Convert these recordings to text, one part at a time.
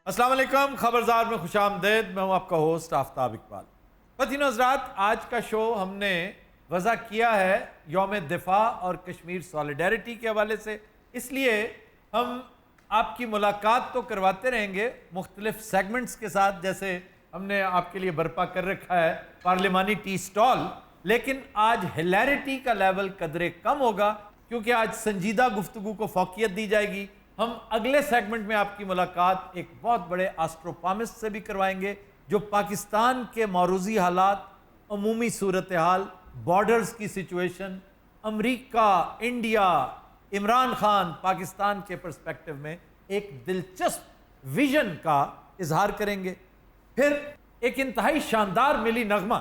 السلام علیکم، خبرزار میں خوش آمدید. میں ہوں آپ کا ہوسٹ آفتاب اقبال. وطنو حضرات، آج کا شو ہم نے وضع کیا ہے یوم دفاع اور کشمیر سالیڈیرٹی کے حوالے سے. اس لیے ہم آپ کی ملاقات تو کرواتے رہیں گے مختلف سیگمنٹس کے ساتھ، جیسے ہم نے آپ کے لیے برپا کر رکھا ہے پارلیمانی ٹی سٹال. لیکن آج ہلیرٹی کا لیول قدرے کم ہوگا کیونکہ آج سنجیدہ گفتگو کو فوقیت دی جائے گی. ہم اگلے سیگمنٹ میں آپ کی ملاقات ایک بہت بڑے آسٹروپامسٹ سے بھی کروائیں گے جو پاکستان کے موروثی حالات، عمومی صورتحال، بارڈرز کی سچویشن، امریکہ، انڈیا، عمران خان، پاکستان کے پرسپیکٹو میں ایک دلچسپ ویژن کا اظہار کریں گے. پھر ایک انتہائی شاندار ملی نغمہ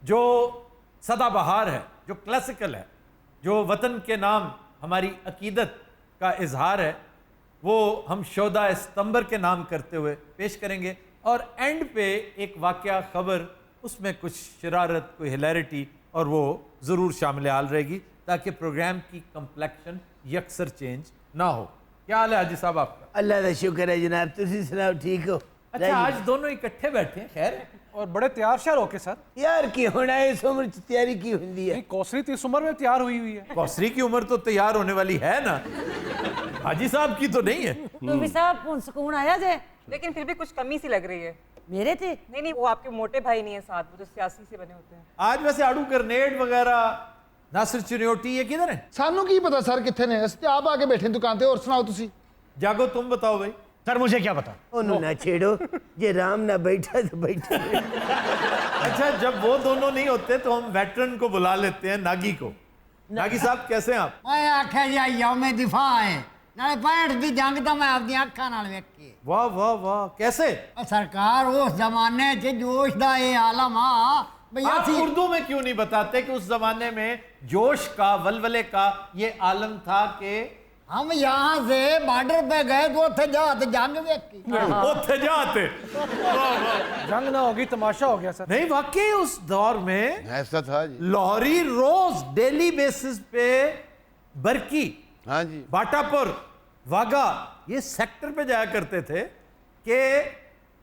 جو سدا بہار ہے، جو کلاسیکل ہے، جو وطن کے نام ہماری عقیدت کا اظہار ہے، وہ ہم شہداء ستمبر کے نام کرتے ہوئے پیش کریں گے. اور اینڈ پہ ایک واقعہ خبر، اس میں کچھ شرارت، کوئی ہلیرٹی، اور وہ ضرور شامل حال رہے گی تاکہ پروگرام کی کمپلیکشن یکسر چینج نہ ہو. کیا حال ہے حاجی صاحب آپ کا؟ اللہ کا شکر ہے جناب، تسی سناؤ ٹھیک ہو؟ اچھا، آج دونوں اکٹھے بیٹھے ہیں. خیر، اور بڑے تیار شیار ہو کے سر. یار کی ہونا ہے، اس عمر تیاری کی ہوندی ہے. کوسری تو اس عمر میں تیار ہوئی ہے. کوسری کی عمر تو تیار ہونے والی ہے نا، حاجی صاحب کی تو نہیں ہے. تو بھی صاحب ان سکون آیا جائے. لیکن پھر بھی کچھ کمی سی لگ رہی ہے. میرے تھے نہیں، وہ آپ کے موٹے بھائی نہیں ہیں ساتھ، وہ جو سیاسی سے بنے ہوتے ہیں. آج ویسے آڑو گرنیڈ وغیرہ، ناصر چنیوٹی، یہ کدھر ہیں؟ سانوں کی پتا سر کتنے نے، اس آپ آگے بیٹھے دکان تے. اور سناؤ تسی. جاگو تم بتاؤ بھائی. سر مجھے کیا پتا. انہوں نہ چھیڑو، یہ رام نہ بیٹھا تو بیٹھا. اچھا، جب وہ دونوں نہیں ہوتے تو ہم ویٹرن کو بلا لیتے ہیں، ناگی کو. ناگی صاحب کیسے ہیں آپ؟ میں آکھا جی یوم دفاع ہے، نالے 65 دی جنگ تو میں اپنی اکھاں نال ویکھی. واہ واہ واہ، کیسے؟ سرکار اس زمانے چ جوش دا یہ عالم آ بھئی آپ اسی اردو میں کیوں نہیں بتاتے کہ اس زمانے میں جوش کا، ولولے کا یہ عالم تھا کہ ہم یہاں سے بارڈر پہ گئے تو اتھے جا تے جنگ ویکھی. اتھے جاتے. جنگ نہ ہوگی تماشا ہو گیا سر. نہیں، واقعی اس دور میں ایسا تھا جی. لاہوری روز ڈیلی بیسس پہ برکی، ہاں جی، باٹا پور، واگا، یہ سیکٹر پہ جایا کرتے تھے کہ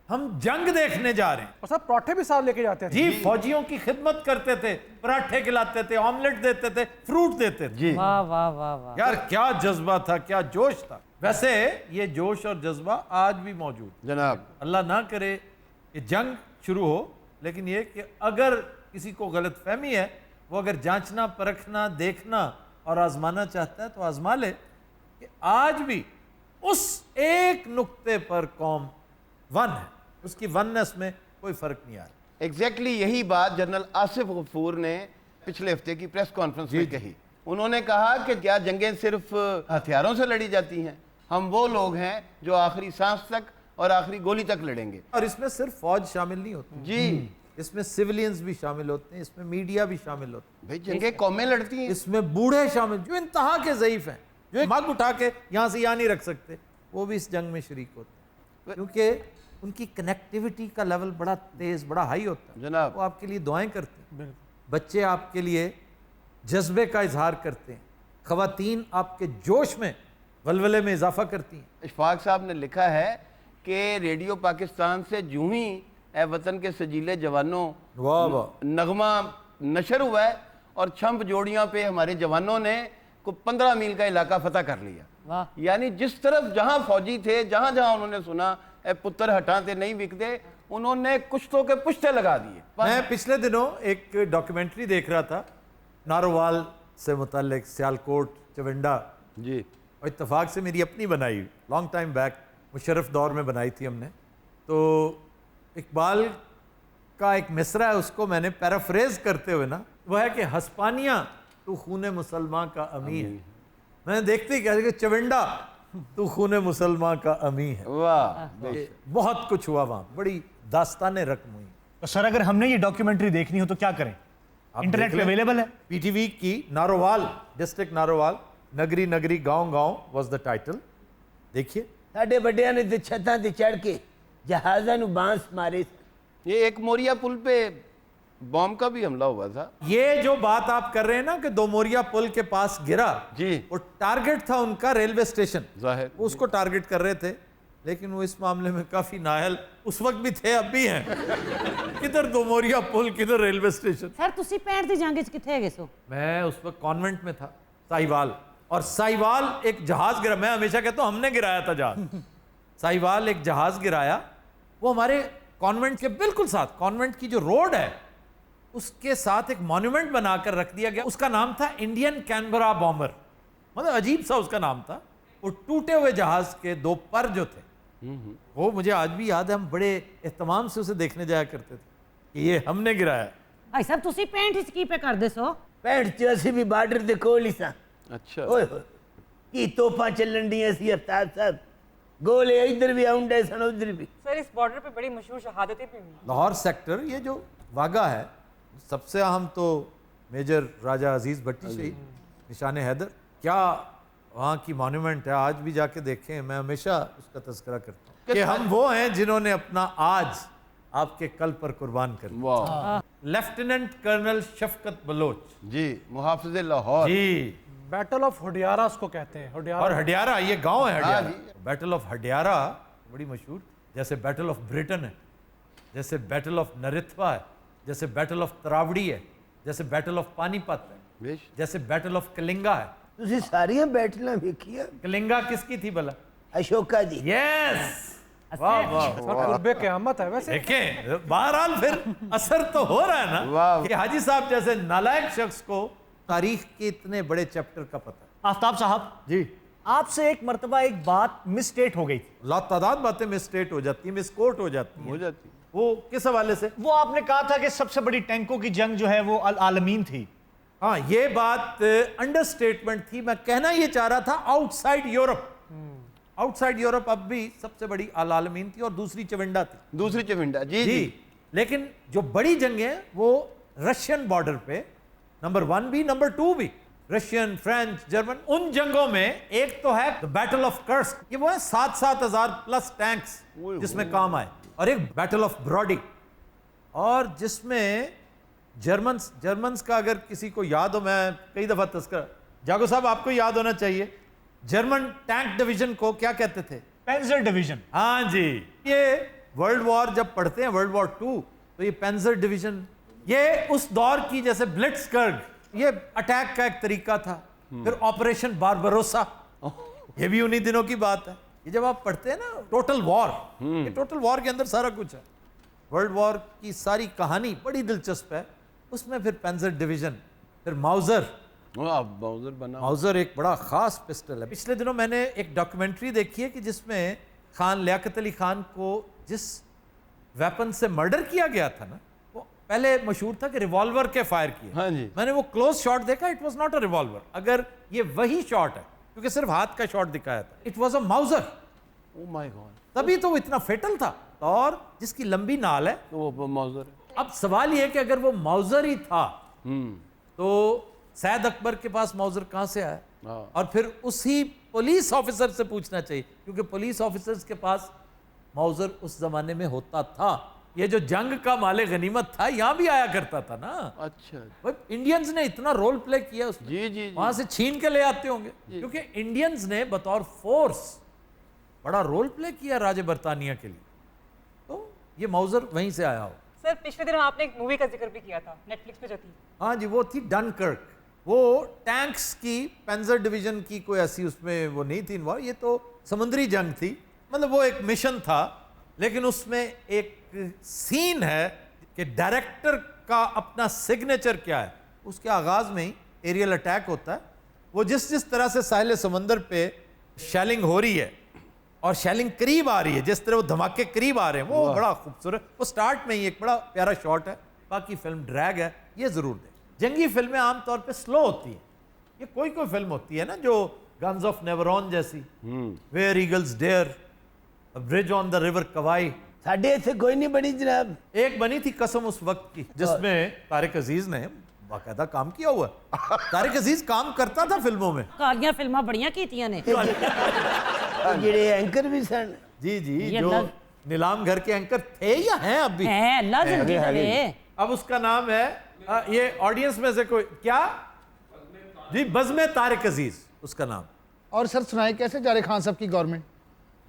ہم جنگ دیکھنے جا رہے ہیں. اور سر پراٹھے بھی ساتھ لے کے جاتے تھے. جی، فوجیوں کی خدمت کرتے تھے، پراٹھے کھلاتے تھے، آملیٹ دیتے تھے، فروٹ دیتے تھے. جی واہ واہ واہ واہ. یار کیا جذبہ تھا، کیا جوش تھا. ویسے یہ جوش اور جذبہ آج بھی موجود. جناب. اللہ نہ کرے کہ جنگ شروع ہو، لیکن یہ کہ اگر کسی کو غلط فہمی ہے، وہ اگر جانچنا، پرکھنا، دیکھنا اور آزمانا چاہتا ہے تو آزما لے کہ آج بھی اس ایک نقطے پر قوم ون ہے، اس کی وننس میں کوئی فرق نہیں آ رہا. ایگزیکٹلی یہی بات جنرل آصف غفور نے پچھلے ہفتے کی پریس کانفرنس میں کہی. انہوں نے کہا کہ کیا جنگیں صرف ہتھیاروں سے لڑی جاتی ہیں؟ ہم وہ لوگ ہیں جو آخری سانس تک اور آخری گولی تک لڑیں گے. اور اس میں صرف فوج شامل نہیں ہوتی جی اس میں سیولینز بھی شامل ہوتے ہیں، اس میں میڈیا بھی شامل ہوتے ہیں، بھئی جنگیں قومیں لڑتی ہیں. اس میں بوڑھے شامل جو انتہا کے ضعیف ہیں، جو مگ اٹھا کے یہاں سے یہاں نہیں رکھ سکتے، وہ بھی اس جنگ میں شریک ہوتے ہیں کیونکہ ان کی کنیکٹیوٹی کا لیول بڑا تیز، بڑا ہائی ہوتا ہے. جناب. وہ آپ کے لیے دعائیں کرتے ہیں، بچے آپ کے لیے جذبے کا اظہار کرتے ہیں، خواتین آپ کے جوش میں، ولولے میں اضافہ کرتی ہیں. اشفاق صاحب نے لکھا ہے کہ ریڈیو پاکستان سے جو ہی اے وطن کے سجیلے جوانوں واہ واہ نغمہ نشر ہوا ہے اور چھمپ جوڑیاں پہ ہمارے جوانوں نے کو 15 میل کا علاقہ فتح کر لیا. واہ. یعنی جس طرف جہاں فوجی تھے، جہاں جہاں انہوں نے سنا اے پتر ہٹاتے نہیں وکتے، انہوں نے کشتوں کے پشتے لگا دیے. میں پچھلے دنوں ایک ڈاکیومنٹری دیکھ رہا تھا نارووال سے متعلق، سیالکوٹ، چونڈا، جی اور اتفاق سے میری اپنی بنائی لانگ ٹائم بیک، مشرف دور میں بنائی تھی ہم نے. تو اقبال کا ایک مصرع ہے، اس کو میں نے پیرافریز کرتے ہوئے نا، وہ ہے کہ ہسپانیہ تو خون مسلمان کا امی ہے. میں نے دیکھتے ہی کہا کہ چونڈا تو خون مسلمان کا امی ہے. واہ. بہت کچھ ہوا وہاں، بڑی داستانیں رقم ہوئی. تو سر اگر ہم نے یہ ڈاکیومنٹری دیکھنی ہو تو کیا کریں؟ انٹرنیٹ پہ اویلیبل ہے. پی ٹی وی کی نارووال، ڈسٹرکٹ نارووال، نگری نگری گاؤں گاؤں واز دا ٹائٹل. دیکھیے ساڈے بڑیاں نے تے چھتاں تے چڑھ کے جہازاں نو بانس مارے. یہ ایک موریا پل پہ بوم کا بھی حملہ ہوا تھا. یہ جو بات آپ کر رہے ہیں نا کہ دوموریا پل کے پاس گرا، جی وہ ٹارگٹ تھا ان کا ریلوے اسٹیشن. ظاہر وہ اس کو ٹارگٹ کر رہے تھے. لیکن وہ اس معاملے میں کافی نااہل اس وقت بھی تھے, اب بھی ہیں. کدھر دوموریا پل, کدھر ریلوے اسٹیشن. سر تسی 65 دی جنگ وچ کتھے گئے سو؟ میں اس وقت کانوینٹ میں تھا, ساہیوال. اور ساہیوال ایک جہاز گرا, میں ہمیشہ کہتا ہوں ہم نے گرایا تھا جہاز. ساہیوال ایک جہاز گرایا, وہ ہمارے کانوینٹ کے بالکل ساتھ, کانوینٹ کی جو روڈ ہے اس کے ساتھ ایک مانیومنٹ بنا کر رکھ دیا گیا. اس کا نام تھا انڈین کینبرا بامبر. مطلب عجیب سا اس کا نام تھا. وہ ٹوٹے ہوئے جہاز کے 2 پر جو تھے, وہ مجھے آج بھی یاد ہے, ہم بڑے اہتمام سے اسے دیکھنے جایا کرتے تھے کہ یہ ہم نے گرایا. بھائی صاحب تسی 65 وچ کی پہ کردے سو؟ 65 بھی بارڈر دے کول ہی سا. اچھا اوئے ہوئے کی توپاں چلن ڈیاں سی افتاد صاحب, گولے ادھر بھی آؤں ڈے سن ادھر بھی. سر اس بارڈر پہ بڑی مشہور شہادتیں بھی ہوئی. لاہور سیکٹر, یہ جو واگا ہے, سب سے اہم تو میجر راجہ عزیز بھٹی شہید, نشان حیدر. کیا وہاں کی مانیومنٹ ہے, آج بھی جا کے دیکھیں. میں ہمیشہ اس کا تذکرہ کرتا ہوں کہ ہم وہ ہیں جنہوں نے اپنا آج آپ کے کل پر قربان کر دیا. واہ, لیفٹیننٹ کرنل شفقت بلوچ جی محافظ لاہور. جی, بیٹل آف ہڈیارہ اس کو کہتے ہیں. ہڈیارہ اور ہڈیارہ, یہ گاؤں ہے ہڈیارہ. بیٹل آف ہڈیارہ بڑی مشہور, جیسے بیٹل آف بریٹن ہے, جیسے بیٹل آف نرتھوا ہے, جیسے بیٹل آف تراوڑی ہے, جیسے بیٹل آف پانی پت ہے, جیسے بیٹل آف کلنگا ہے. تسی ساریاں بیٹلاں ویکھیاں؟ کلنگا کس کی تھی بھلا؟ اشوکا دی. یس, واہ واہ. سر قرب قیامت ہے ویسے. دیکھیں بہرحال پھر اثر تو ہو رہا ہے نا کہ حاجی صاحب جیسے نالائق شخص کو تاریخ کے اتنے بڑے چیپٹر کا پتہ ہے. آفتاب صاحب جی, آپ سے ایک مرتبہ ایک بات مسٹیٹ ہو گئی تھی. لاتعداد باتیں مسٹیٹ ہو جاتی ہیں, مسکوٹ ہو جاتی ہیں. وہ کس حوالے سے؟ وہ آپ نے کہا تھا کہ سب سے بڑی ٹینکوں کی جنگ جو ہے وہ العالمین تھی. ہاں, یہ بات انڈر سٹیٹمنٹ تھی. میں کہنا یہ چاہ رہا تھا out side Europe. Out side Europe اب بھی سب سے بڑی العالمین تھی, اور دوسری چونڈا تھی. دوسری چونڈا, جی جی. لیکن جو بڑی جنگیں وہ رشین بارڈر پہ, نمبر 1 بھی نمبر 2 بھی, رشین, فرینچ, جرمن. ان جنگوں میں ایک تو ہے بیٹل آف کرسک, یہ وہ ہے 7,000 پلس ٹینکس جس میں کام آئے, اور ایک بیٹل آف براڈی, اور جس میں جرمنز کا اگر کسی کو یاد ہو, میں کئی دفعہ تذکرہ, جاگو صاحب آپ کو یاد ہونا چاہیے, جرمن ٹینک ڈویژن کو کیا کہتے تھے؟ پینزر ڈویژن. ہاں جی, یہ ورلڈ وار جب پڑھتے ہیں, ورلڈ وار 2, تو یہ پینزر ڈویژن, یہ اس دور کی جیسے بلٹسکرگ, یہ اٹیک کا ایک طریقہ تھا. پھر آپریشن باربروسا, یہ بھی انہی دنوں کی بات ہے. یہ جب آپ پڑھتے ہیں نا ٹوٹل وار, یہ ٹوٹل وار کے اندر سارا کچھ ہے. ورلڈ وار کی ساری کہانی بڑی دلچسپ ہے. اس میں پھر پینزر ڈویژن, پھر ماؤزر. ماؤزر ایک بڑا خاص پسٹل ہے. پچھلے دنوں میں نے ایک ڈاکیومنٹری دیکھی ہے کہ جس میں خان لیاقت علی خان کو جس ویپن سے مرڈر کیا گیا تھا نا, وہ پہلے مشہور تھا کہ ریوالور کے فائر کیا. ہاں جی, میں نے وہ کلوز شاٹ دیکھا, it was not a revolver. اگر یہ وہی شاٹ ہے, کیونکہ صرف ہاتھ کا شاٹ دکھایا تھا, it was a Mauser. Oh my god, تبھی تو وہ اتنا فیٹل تھا, اور جس کی لمبی نال ہے. وہ ماؤزر. اب سوال یہ ہے کہ اگر وہ ماؤزر ہی تھا تو سید اکبر کے پاس ماؤزر کہاں سے آیا؟ اور پھر اسی پولیس آفیسر سے پوچھنا چاہیے, کیونکہ پولیس آفیسرز کے پاس ماؤزر اس زمانے میں ہوتا تھا. یہ جو جنگ کا مال غنیمت تھا یہاں بھی آیا کرتا تھا نا. اچھا, انڈینز نے اتنا رول پلے کیا اس میں, جی جی, وہاں سے چھین کے لے آتے ہوں گے, کیونکہ انڈینز نے بطور فورس بڑا رول پلے کیا راج برطانیہ کے لیے. تو یہ ماؤزر وہیں سے آیا ہو. سر پچھلے دنوں آپ نے ایک مووی کا ذکر بھی کیا تھا, نیٹ فلکس پہ جو تھی. ہاں جی, وہ تھی ڈنکرک. وہ ٹینکس کی, پینزر ڈویژن کی کوئی ایسی اس میں وہ نہیں تھی انوالو. یہ تو سمندری جنگ تھی, مطلب وہ ایک مشن تھا. لیکن اس میں ایک سین ہے کہ ڈائریکٹر کا اپنا سگنیچر کیا ہے. اس کے آغاز میں ہی ایریل اٹیک ہوتا ہے. وہ جس طرح سے ساحل سمندر پہ شیلنگ ہو رہی ہے, اور شیلنگ قریب آ رہی ہے, جس طرح وہ دھماکے قریب آ رہے ہیں, وہ بڑا خوبصورت. وہ سٹارٹ میں ہی ایک بڑا پیارا شاٹ ہے. باقی فلم ڈریگ ہے, یہ ضرور دیں. جنگی فلمیں عام طور پہ سلو ہوتی ہیں. یہ کوئی فلم ہوتی ہے نا جو گنز آف نیورون جیسی, where eagles dear, bridge on the river chi. ساڈے ایتھے کوئی نہیں بنی جناب. ایک بنی تھی قسم اس وقت کی, جس میں طارق عزیز نے باقاعدہ کام کیا ہوا ہے. طارق عزیز کام کرتا تھا فلموں میں. کالیاں فلماں بڑیاں کیتیاں نے. جڑے اینکر بھی سن. جی جی, جو نیلام گھر کے اینکر تھے یا ہیں اب بھی. اللہ زندگی دے. اب اس کا نام ہے, یہ آڈینس میں سے کوئی کیا, جی بزم طارق عزیز اس کا نام. اور سر سنائیں کیسے جا رہے خان صاحب کی گورنمنٹ؟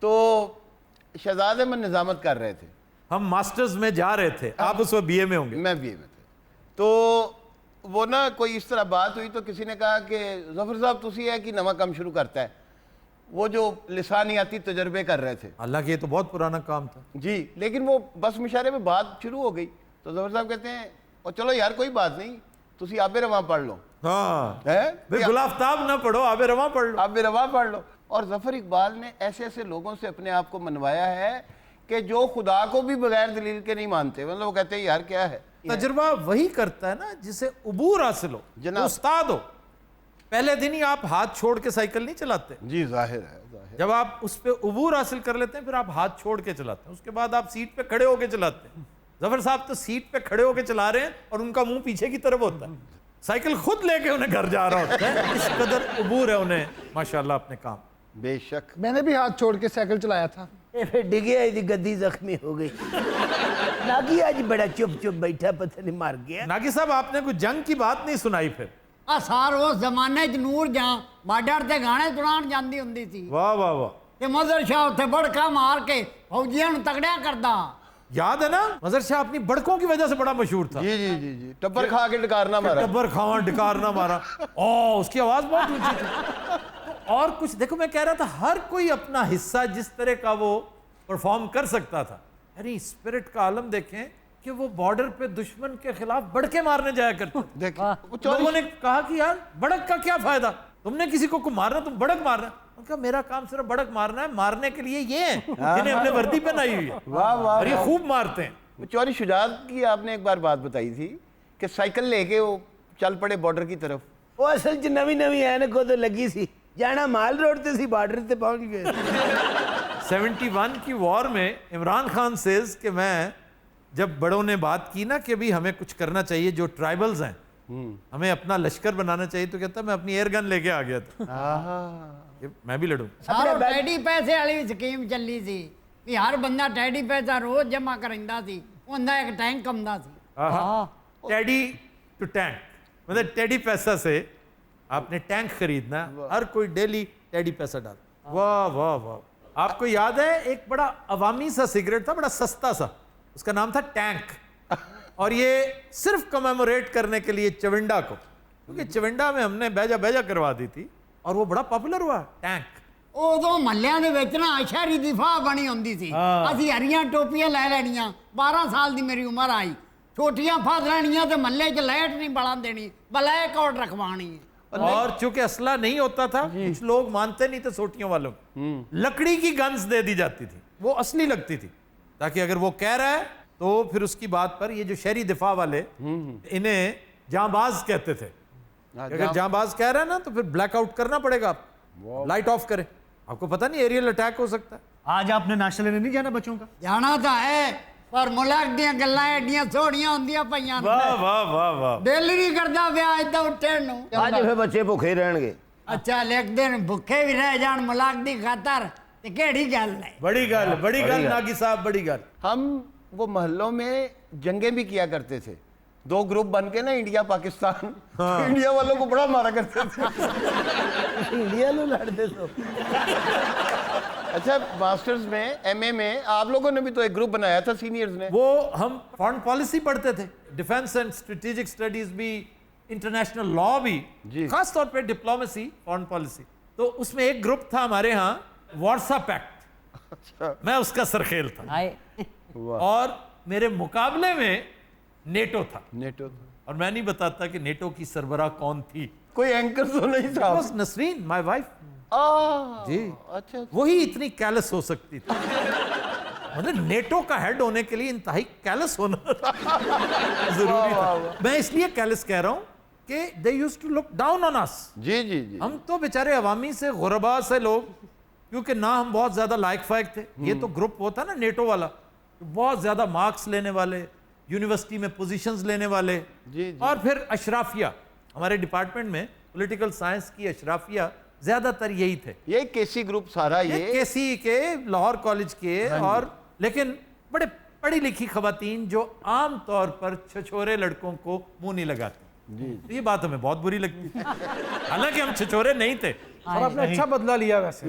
تو شہزاد احمد نظامت کر رہے تھے, ہم ماسٹرز میں جا رہے تھے, آپ اس وقت BA میں ہوں گے. میں BA میں تھے. تو وہ نا کوئی اس طرح بات ہوئی تو کسی نے کہا کہ ظفر صاحب تسی ہے کہ نواں کام شروع کرتا ہے. وہ جو لسانیاتی تجربے کر رہے تھے, حالانکہ یہ تو بہت پرانا کام تھا. جی, لیکن وہ بس مشارے میں بات شروع ہو گئی. تو ظفر صاحب کہتے ہیں اور چلو یار کوئی بات نہیں, تسی آب رواں پڑھ لو. ہاں, ہے گل آفتاب نہ پڑھو, آب رواں پڑھ لو. آب رواں پڑھ لو. اور ظفر اقبال نے ایسے ایسے لوگوں سے اپنے آپ کو منوایا ہے کہ جو خدا کو بھی بغیر دلیل کے نہیں مانتے. مطلب وہ کہتے ہیں یار کیا ہے. تجربہ وہی کرتا ہے نا جسے عبور حاصل ہو, جناب. استاد ہو. پہلے دن ہی آپ ہاتھ چھوڑ کے سائیکل نہیں چلاتے. جی ظاہر ہے, ظاہر. جب آپ اس پہ عبور حاصل کر لیتے ہیں پھر آپ ہاتھ چھوڑ کے چلاتے ہیں, اس کے بعد آپ سیٹ پہ کھڑے ہو کے چلاتے ہیں. ظفر صاحب تو سیٹ پہ کھڑے ہو کے چلا رہے ہیں اور ان کا منہ پیچھے کی طرف ہوتا ہے, سائیکل خود لے کے انہیں گھر جا رہا ہوتا ہے. اس قدر عبور ہے انہیں ماشاءاللہ اپنے کام. بے شک. میں نے بھی ہاتھ چھوڑ کے سائیکل چلایا تھا. پھر ڈگے آئی تھی, گدی زخمی ہو گئی. ناگی آج بڑا چپ چپ بیٹھا, پتہ نہیں مار گیا. ناگی صاحب آپ نے کوئی جنگ کی بات نہیں سنائی پھر. سار اس زمانے چ نور جہاں بارڈر تے گانے سنان جاندی ہوندی سی. واہ واہ واہ. تے مظہر شاہ اتنے بڑکا مار کے فوجیاں نوں تگڑیا کردا. یاد ہے نا مظہر شاہ اپنی بڑکوں کی وجہ سے بڑا مشہور تھا. جی جی جی جی, ٹبر کھا کے ڈکارنا مارا. ٹبر کھاواں ڈکارنا مارا. اس کی آواز بہت اونچی تھی. اور کچھ دیکھو, میں کہہ رہا تھا ہر کوئی اپنا حصہ جس طرح کا وہ پرفارم کر سکتا تھا. یعنی اسپرٹ کا عالم دیکھیں کہ وہ بارڈر پہ دشمن کے خلاف بڑکے مارنے جایا کرتے. لوگوں نے کہا کہ یار بڑک کا کیا فائدہ, تم نے کسی کو مارنا تم بڑک مارنا. ان کا میرا کام صرف بڑک مارنا ہے, مارنے کے لیے یہ ہیں جنہیں ہم نے وردی پہنائی ہوئی ہے. واہ واہ. اور یہ خوب مارتے ہیں. چوری شجاعت کی آپ نے ایک بار بات بتائی تھی کہ سائیکل لے کے وہ چل پڑے بارڈر کی طرف. وہ اصل چ نوی نوی اینک کو تو لگی سی, جانا مال روڈ تے سی, بارڈر تے پہنچ گئے. 71 کی وار میں عمران خان سیز کہ میں جب بڑوں نے بات کی نا کہ بھی ہمیں کچھ کرنا چاہیے, جو ٹرائبلز ہیں ہمیں اپنا لشکر بنانا چاہیے, تو کہتا میں اپنی ایئر گن لے کے آ گیا تھا, میں بھی لڑوں. سارو ٹیڈی پیسے والی سکیم چلی سی کہ ہر بندہ ٹیڈی پیسہ روز جمع کریندا سی, اوندا ایک ٹینک کمدا سی. ٹیڈی ٹو ٹینک, مطلب ٹیڈی پیسہ سے آپ نے ٹینک خریدنا, ہر کوئی ڈیلی ٹیڈی پیسہ ڈال. واہ واہ واہ. آپ کو یاد ہے ایک بڑا عوامی سا سگریٹ تھا, بڑا سستا سا, اس کا نام تھا ٹینک. اور یہ صرف کمیموریٹ کرنے کے لیے چونڈا کو, کیونکہ چونڈا میں ہم نے بیجا بیجا کروا دی تھی اور وہ بڑا پاپولر ہوا ٹینک. ادو محلے دے وچ نا شہری دفاع بنی ہوندی سی. اسی ہریاں ٹوپیاں لے لینیاں, 12 سال دی میری عمر آئی, چھوٹیاں پھاد لینیاں تے محلے چ لائٹ نہیں بلان دینی, بلیک آؤٹ رکھوانی. اور چونکہ اسلحہ نہیں ہوتا تھا, کچھ لوگ مانتے نہیں تھے سوٹیوں والوں, لکڑی کی گنز دے دی جاتی تھی, وہ اصلی لگتی تھی, تاکہ اگر وہ کہہ رہا ہے تو پھر اس کی بات پر یہ جو شہری دفاع والے انہیں جاں باز کہتے تھے, اگر جاں باز کہہ رہا ہے نا تو پھر بلیک آؤٹ کرنا پڑے گا, آپ لائٹ آف کریں, آپ کو پتہ نہیں ایریل اٹیک ہو سکتا ہے. آج آپ نے ناشتہ لینے نہیں جانا بچوں کا؟ جانا تو ہے, پر ملک دیاں گلاں ایڈیاں سوہنیاں ہوندیاں پیاں, واہ واہ واہ واہ. دل نہیں کردا پیا ادھر اٹھن نوں. آج پھر بچے بھوکے رہن گے. اچھا لیک دن بھکے بھی رہ جان ملک دی خاطر تے کیڑی گل ہے. بڑی گل, بڑی گل ناگی صاحب, بڑی گل. ہم وہ محلوں میں جنگیں بھی کیا کرتے تھے, 2 گروپ بن کے نا, انڈیا پاکستان. انڈیا والوں کو بڑا مارا کرتے تھے. انڈیا لو لڑتے سو. اچھا ماسٹرز میں MA میں آپ لوگوں نے بھی تو ایک گروپ بنایا تھا سینئرز نے. وہ ہم فارن پالیسی پڑھتے تھے, ڈیفینس اینڈ اسٹریٹجک اسٹڈیز بھی, انٹرنیشنل لا بھی, خاص طور پہ ڈپلومیسی, فارن پالیسی. تو اس میں ایک گروپ تھا ہمارے ہاں, وارسا پیکٹ, میں اس کا سرخیل تھا, اور میرے مقابلے میں نیٹو تھا. نیٹو اور میں نہیں بتاتا کہ نیٹو کی سربراہ کون تھی. کوئی اینکر تو نہیں تھا. بس نسرین, مائی وائف. جی اچھا, وہی اتنی کیلس ہو سکتی تھی, مطلب نیٹو کا ہیڈ ہونے کے لیے انتہائی کیلس ہونا ضروری تھا. میں اس لیے کیلس کہہ رہا ہوں کہ they used to look down on us. جی جی جی. ہم تو بیچارے عوامی سے, غربا سے لوگ, کیونکہ نہ ہم بہت زیادہ لائق فائق تھے. یہ تو گروپ ہوتا نا نیٹو والا, بہت زیادہ مارکس لینے والے, یونیورسٹی میں پوزیشنز لینے والے, اور پھر اشرافیہ. ہمارے ڈپارٹمنٹ میں پولیٹیکل سائنس کی اشرافیہ زیادہ تر یہی تھے. یہ کیسی گروپ سارا, یہ کیسی کے, لاہور کالج کے, اور لیکن بڑے پڑھی لکھی خواتین جو عام طور پر چھچورے لڑکوں کو منہ نہیں لگاتے. یہ بات ہمیں بہت بری لگتی تھی, حالانکہ ہم چھچورے نہیں تھے. اور آپ نے اچھا بدلہ لیا ویسے.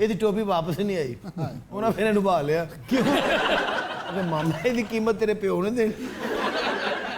ਇਹਦੀ ਟੋਪੀ ਵਾਪਸ ਨਹੀਂ ਆਈ ਉਹਨਾਂ ਫਿਰ ਇਹਨੂੰ ਬਹਾ ਲਿਆ ਕਿਉਂ ਅਬੇ ਮਾਮਾ ਇਹਦੀ ਕੀਮਤ ਤੇਰੇ ਪਿਓ ਨੇ ਦੇਣੀ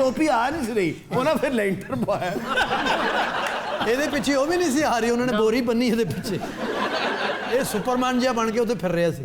ਟੋਪੀ ਆ ਨਹੀਂ ਸੀ ਰਹੀ ਉਹਨਾਂ ਫਿਰ ਲੈਂਟਰ ਪਾਇਆ ਇਹਦੇ ਪਿੱਛੇ ਉਹ ਵੀ ਨਹੀਂ ਸੀ ਆ ਰਹੀ ਉਹਨਾਂ ਨੇ ਬੋਰੀ ਬੰਨੀ ਇਹਦੇ ਪਿੱਛੇ ਇਹ ਸੁਪਰਮੈਨ ਜਿਹਾ ਬਣ ਕੇ ਉੱਥੇ ਫਿਰ ਰਿਹਾ ਸੀ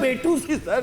ਪੇਟੂ ਸੀ ਸਰ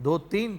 2-3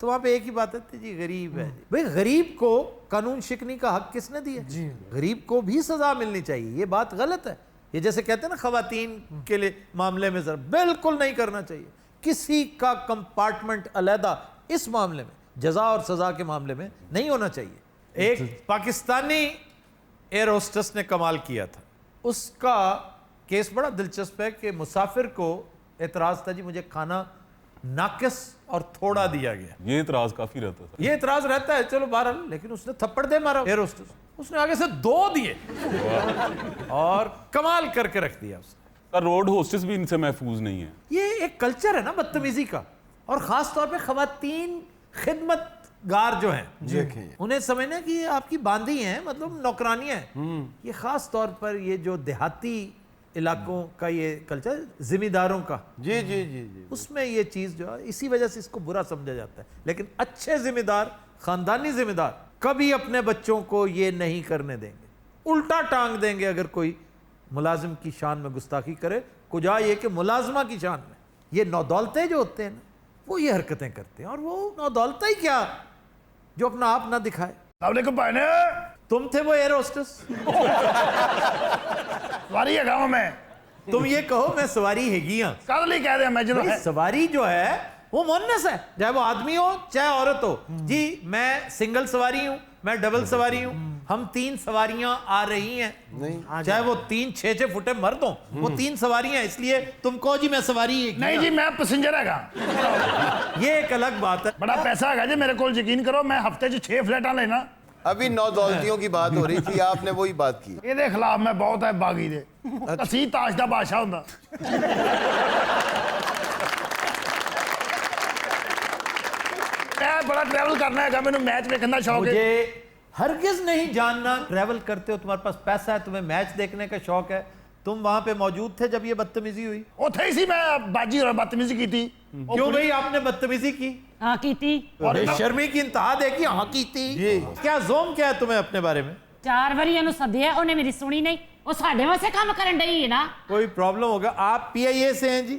تو وہاں پہ ایک ہی بات ہے جی غریب ہے. بھئی غریب کو قانون شکنی کا حق کس نے دیا؟ غریب کو بھی سزا ملنی چاہیے. یہ بات غلط ہے. یہ جیسے کہتے ہیں نا خواتین کے لیے معاملے میں بالکل نہیں کرنا چاہیے. کسی کا کمپارٹمنٹ علیحدہ اس معاملے میں جزا اور سزا کے معاملے میں نہیں ہونا چاہیے. ایک پاکستانی ایئر ہوسٹس نے کمال کیا تھا. اس کا کیس بڑا دلچسپ ہے کہ مسافر کو اعتراض تھا جی مجھے کھانا ناقص اور تھوڑا دیا گیا. یہ اعتراض کافی رہتا ہے. یہ اعتراض رہتا ہے چلو بہرحال, لیکن اس نے تھپڑ دے مارا ایئر ہوسٹس. اس نے آگے سے 2 دیے اور کمال کر کے رکھ دیا اس نے. روڈ ہوسٹس بھی ان سے محفوظ نہیں ہے. یہ ایک کلچر ہے نا بدتمیزی کا, اور خاص طور پہ خواتین خدمت گار جو ہیں انہیں سمجھنا کہ یہ آپ کی باندھی ہیں, مطلب نوکرانیاں ہیں. یہ خاص طور پر یہ جو دیہاتی علاقوں کا یہ کلچر ذمہ داروں کا, جی جی جی جی, اس میں یہ چیز جو ہے اسی وجہ سے اس کو برا سمجھا جاتا ہے. لیکن اچھے ذمہ دار, خاندانی ذمہ دار کبھی اپنے بچوں کو یہ نہیں کرنے دیں گے. الٹا ٹانگ دیں گے اگر کوئی ملازم کی شان میں گستاخی کرے, کجا یہ کہ ملازمہ کی شان میں. یہ نودولتے جو ہوتے ہیں نا وہ یہ حرکتیں کرتے ہیں, اور وہ نودولتا ہی کیا جو اپنا آپ نہ دکھائے. السلام علیکم بھائی نے, تم تھے وہ ایئر ہوسٹس. سواری ہے گاؤں میں. تم یہ کہو میں سواری ہیگیاں. کل ہی کہہ دیں میں جو سواری جو ہے وہ مؤنث ہے, چاہے وہ آدمی ہو چاہے عورت ہو. جی میں سنگل سواری ہوں, میں ڈبل سواری ہوں, ہم 3 سواریاں آ رہی ہیں, چاہے وہ 3 6 فٹے مرد ہوں, وہ 3 سواریاں. اس لیے تم کہو جی میں سواری نہیں جی میں پیسنجر ہے گا, یہ ایک الگ بات ہے. بڑا پیسہ ہے جی میرے کو, یقین کرو میں ہفتے 6 فلیٹاں لینا. ابھی نودولتیوں کی بات ہو رہی تھی, آپ نے وہی بات کی. یہ خلاف میں بہت ہے باغی دے کسی تاش دا بادشاہ ہوندا. میں بڑا ٹریول کرنا ہے, میں میچ دیکھنے کا شوق ہے. مجھے ہرگز نہیں جاننا ٹریول کرتے ہو, تمہارے پاس پیسہ ہے, تمہیں میچ دیکھنے کا شوق ہے. تم وہاں پہ موجود تھے جب یہ بدتمیزی ہوئی؟ وہ تھے سی, میں باجی اور بدتمیزی کی تھی. کیوں بھئی آپ نے بدتمیزی کی؟ ہاں کی تھی. بے شرمی کی انتہا دیکھی, ہاں کی تھی. کیا زوم کیا ہے تمہیں اپنے بارے میں؟ 4 ਵਾਰੀ ਇਹਨੂੰ ਸੱਦਿਆ, ਉਹਨੇ ਮੇਰੀ ਸੁਣੀ ਨਹੀਂ. ਉਹ ਸਾਡੇ ਵਾਸਤੇ ਕੰਮ ਕਰਨ ਡਈ ਹੈ ਨਾ. کوئی پرابلم ہوگا. آپ پی آئی اے سے ہیں جی؟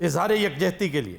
اظہار یکجہتی کے لیے.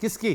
کس کی؟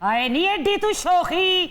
ਹਾਏ ਨਹੀਂ ਐਡੀ ਤੂੰ ਸ਼ੋਖੀ.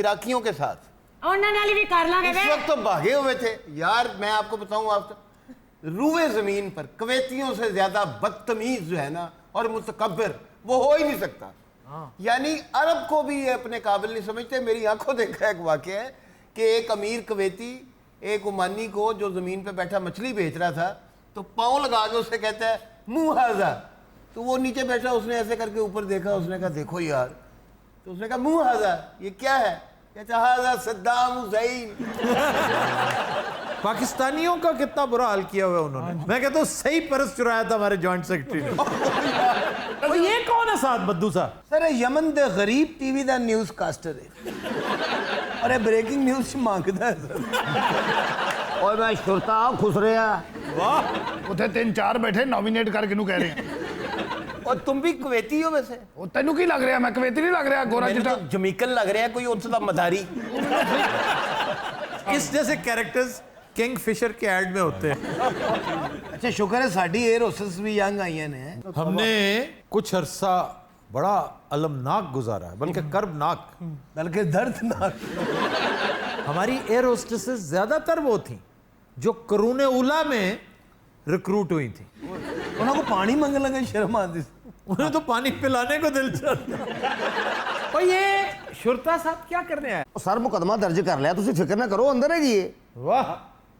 عراقیوں کے ساتھ. ਉਹਨਾਂ ਨਾਲ ਵੀ ਕਰ ਲਾਂਗੇ اس ਵੇ. وقت تو بھاگے ہوئے تھے یار. میں آپ کو بتاؤں, آپ روئے زمین پر کویتیوں سے زیادہ بدتمیز جو ہے نا اور متکبر وہ ہو ہی نہیں سکتا. یعنی عرب کو بھی یہ اپنے قابل نہیں سمجھتے. میری آنکھوں دیکھا ایک واقعہ ہے کہ ایک امیر کویتی ایک عمانی کو جو زمین پہ بیٹھا مچھلی بیچ رہا تھا, تو پاؤں لگا کے اسے کہتا ہے منہ ہاضا. تو وہ نیچے بیٹھا, اس نے ایسے کر کے اوپر دیکھا, اس نے کہا دیکھو یار. تو اس نے کہا منہ ہاضا یہ کیا ہے؟ کہتا ہاضا صدام حسین. پاکستانیوں کا کتنا برا حال کیا ہوا انہوں نے. میں کہتا ہوں صحیح پرس چرایا تھا ہمارے جوائنٹ سیکرٹری نے. یہ کون ہے ساتھ بدو صاحب؟ سر یمن دے غریب T V the news caster ہے, اور یہ بریکنگ نیوز مانگتا ہے سر. اور میں شرطا خوش رہا. واہ, اتنے 3-4 بیٹھے نامینیٹ کر کے نو کہہ رہے ہیں. اور تم بھی کویتی ہو ویسے؟ وہ تینوں کی لگ رہا, میں کویتی نہیں لگ رہا, گورا چٹا جمیکن لگ رہا ہے کوئی ان سے مداری. اس جیسے کیریکٹرز کنگ فشر کے ایڈ میں ہوتے ہیں. اچھا شکر ہے ساڈی ایئر ہوسٹس بھی ینگ آئی ہیں. ہم نے کچھ عرصہ بڑا المناک گزارا ہے, بلکہ کربناک, بلکہ دردناک. ہماری ایئر ہوسٹسز زیادہ تر وہ تھیں جو قرون اولا میں ریکروٹ ہوئی تھیں. انہوں کو پانی منگنے لگے, شرم آتی, انہیں تو پانی پلانے کو دل چاہتا. اور یہ شرطا صاحب کیا کرنے آئے؟ سر مقدمہ درج کر لیا, تسی فکر نہ کرو, اندر ہے جی. واہ,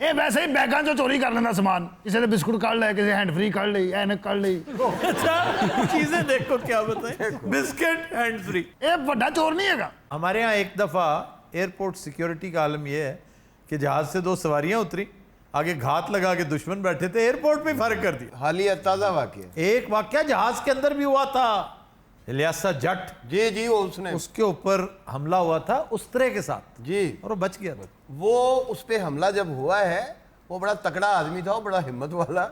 ਇਹ ਵੈਸੇ ਹੀ ਬੈਗਾਂ ਚੋਂ ਚੋਰੀ ਕਰ ਲੈਂਦਾ ਸਮਾਨ. ਕਿਸੇ ਦੇ ਬਿਸਕੁਟ ਕੱਢ ਲਏ, ਕਿਸੇ ਹੈਂਡ ਫਰੀ ਕੱਢ ਲਈ, ਐਨਕ ਕੱਢ ਲਈ. اچھا چیزیں دیکھو کیا بتائیں, بسکٹ ہینڈ فری. ਇਹ ਵੱਡਾ چور نہیں ہے. ہمارے ہاں ایک دفعہ ایئرپورٹ سیکیورٹی کا عالم یہ ہے کہ جہاز سے 2 سواریاں اتری, آگے گھات لگا کے دشمن بیٹھے تھے, ایئرپورٹ پہ فرق کر دیا. حالیہ تازہ واقعہ. ایک واقعہ جہاز کے اندر بھی ہوا تھا, الیاسا جٹ, جی جی, وہ اس کے اوپر حملہ ہوا تھا استرے کے ساتھ, جی, اور وہ بچ گیا تھا. وہ اس پہ حملہ جب ہوا ہے, وہ بڑا تکڑا آدمی تھا, وہ بڑا ہمت والا.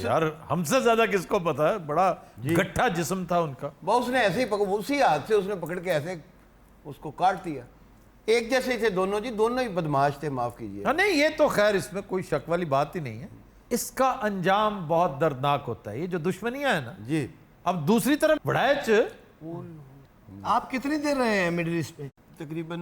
یار ہم سے زیادہ کس کو پتا ہے, بڑا گٹھا جسم تھا ان کا. وہ اس نے ایسے ہی اسی ہاتھ سے اس نے پکڑ کے ایسے اس کو کاٹ دیا. ایک جیسے ہی تھے دونوں جی, دونوں ہی بدماش تھے, معاف کیجیے. نہیں یہ تو خیر اس میں کوئی شک والی بات ہی نہیں ہے. اس کا انجام بہت دردناک ہوتا ہے. یہ جو دشمنیاں ہیں نا جی, اب دوسری طرف بڑھائچ. آپ کتنی دیر رہے ہیں مڈل ایسٹ پہ؟ تقریباً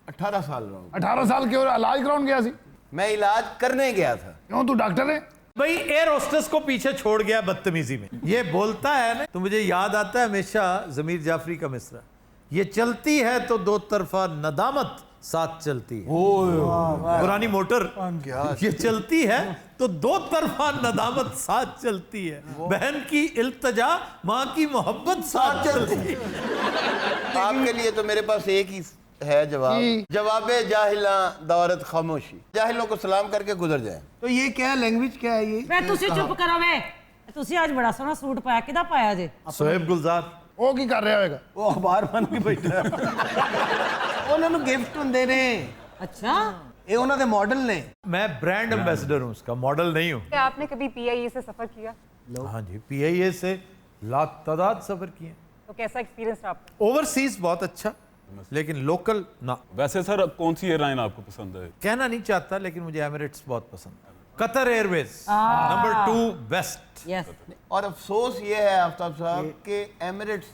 18 سال رہا ہوں. 18 سال کے اور علاج کراؤن گیا سی. میں علاج کرنے گیا تھا. کیوں, تو ڈاکٹر ہے؟ بھائی ایئر ہوسٹس کو پیچھے چھوڑ گیا بدتمیزی میں. یہ بولتا ہے نا تو مجھے یاد آتا ہے ہمیشہ ضمیر جعفری کا مصرع, یہ چلتی ہے تو دو طرفہ ندامت ساتھ چلتی ہے. پرانی موٹر یہ چلتی ہے تو دو طرفہ ندامت ساتھ چلتی ہے. بہن کی التجا, ماں کی محبت ساتھ چلتی ہے. آپ کے لیے تو میرے پاس ایک ہی ہے جواب. جواب جاہلاں دورت خاموشی. جاہلوں کو سلام کر کے گزر جائیں. تو یہ کیا ہے, لینگویج کیا ہے یہ؟ ਵੇ ਤੁਸੀਂ ਚੁੱਪ ਕਰੋ ਵੇ. ਤੁਸੀਂ ਅੱਜ ਬੜਾ ਸੋਹਣਾ ਸੂਟ ਪਾਇਆ, ਕਿਹਦਾ ਪਾਇਆ ਜੇ? سہیب گلزار. وہ کی کر رہا ہوئے گا؟ وہ اخبار بن کے بیٹھا ہے. انہوں نے گفٹ ہوندے نے. ਅੱਛਾ, یہ انہوں نے ماڈل نے. میں برانڈ ایمبیسڈر ہوں, اس کا ماڈل نہیں ہوں. کیا آپ نے کبھی PIA سے سفر کیا؟ ہاں جی, PIA سے لا تعداد سفر کیے. تو کیسا ایکسپیرینس رہا آپ کا؟ اوورسیز بہت اچھا, لیکن لوکل نہ. ویسے سر کون سی ایئر لائن آپ کو پسند ہے؟ کہنا نہیں چاہتا لیکن مجھے ایمریٹس بہت پسند ہے. قطر ایئر ویز نمبر 2 بیسٹ. ਯੈਸ. اور افسوس یہ ہے آفتاب صاحب کہ ایمریٹس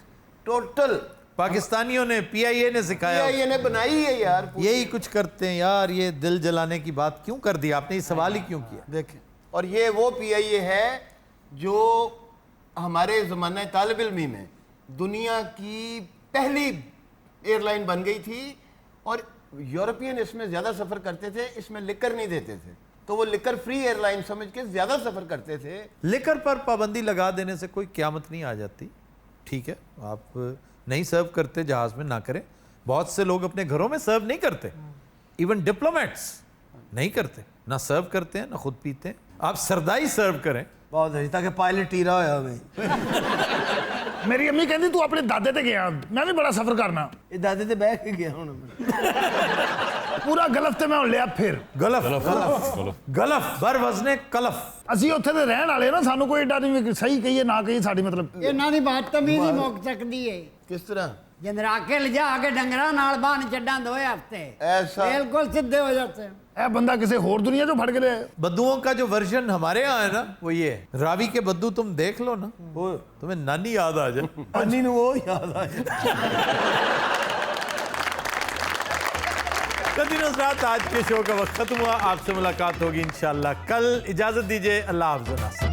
ٹوٹل پاکستانیوں نے, PIA نے سکھایا, یہ نے بنائی ہے یار. یہی کچھ کرتے ہیں یار. یہ دل جلانے کی بات کیوں کر دی آپ نے, یہ سوال ہی کیوں کیا؟ دیکھیں, اور یہ وہ PIA ہے جو ہمارے زمانہ طالب علمی میں دنیا کی پہلی ایئر لائن بن گئی تھی, اور یورپین اس میں زیادہ سفر کرتے تھے. اس میں لکر نہیں دیتے تھے, تو وہ لکر فری ایئر لائن سمجھ کے زیادہ سفر کرتے تھے. لکر پر پابندی لگا دینے سے کوئی قیامت نہیں آ جاتی. ٹھیک ہے, آپ نہیں سرو کرتے جہاز میں, نہ کریں. بہت سے لوگ اپنے گھروں میں سرو نہیں کرتے, ایون ڈپلومیٹس نہیں کرتے, نہ سرو کرتے ہیں نہ خود پیتے ہیں. آپ سردائی سرو کریں. بہت ہے تاکہ پائلٹ ہی رہا ہوا ہمیں. میری امی کہتی تو اپنے دادے تے گیا, میں بھی بڑا سفر کرنا. یہ دادے تے بیٹھ کے گیا ہوں پورا گلف تے میں لیا پھر. گلف بر وزن کلف. اسی اتنے تے رہن والے نا, سانو کوئی ایڈا نہیں صحیح کہیے نہ کہیے ساڈی مطلب. ਇਹਨਾਂ ਦੀ ਬਦਤਮੀਜ਼ੀ ਮੁੱਕ ਸਕਦੀ ਹੈ. کس طرح؟ ਜੰਦਰਾ ਕੇ ਲਿਜਾ ਕੇ ਡੰਗਰਾਂ ਨਾਲ ਬਾਣ ਚੱਡਾਂ 2 ਹਫ਼ਤੇ. ایسا ਬਿਲਕੁਲ ਸਿੱਧੇ ਹੋ ਜਾਂਦੇ ہیں. اے بندہ کسی اور دنیا جو پھڑ کے لے. بدوؤں کا جو ورژن ہمارے ہاں ہے نا وہ یہ ہے, راوی کے بدو تم دیکھ لو نا, تمہیں نانی یاد آ جائے. نانی نو وہ یاد آ جائے. قدیم حضرات, آج کے شو کا وقت ختم ہوا. آپ سے ملاقات ہوگی انشاءاللہ کل. اجازت دیجیے, اللہ حافظ.